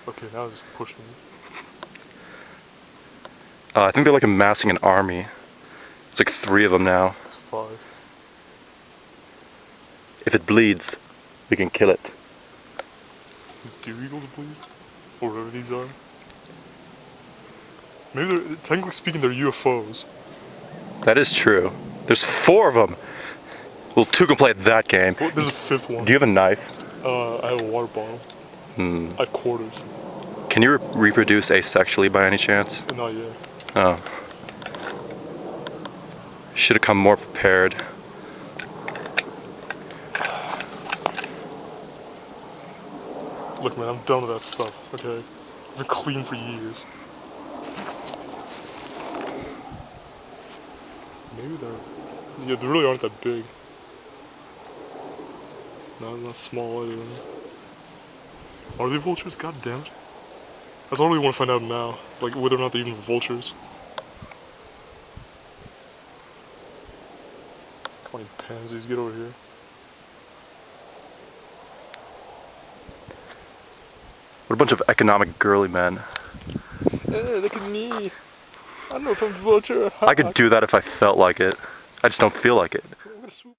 Okay, now it's just pushing me. I think they're like amassing an army. It's like 3 of them now. It's 5. If it bleeds, we can kill it. Do eagles bleed? Or whatever these are. Maybe they're, technically speaking, they're UFOs. That is true. There's 4 of them. Well, 2 can play at that game. Well, there's a 5th one. Do you have a knife? I have a water bottle. I have quarters. Can you reproduce asexually by any chance? Not yet. Oh. Should have come more prepared. Look, man, I'm done with that stuff, okay? I've been clean for years. Maybe they're... Yeah, they really aren't that big. No, not small either. Are they vultures? God damn it. That's all I really want to find out now. Like, whether or not they're even vultures. Come on, you pansies, get over here. What a bunch of economic girly men. Hey, look at me. I don't know if I'm a vulture or I could do that if I felt like it. I just don't feel like it. I'm gonna swoop.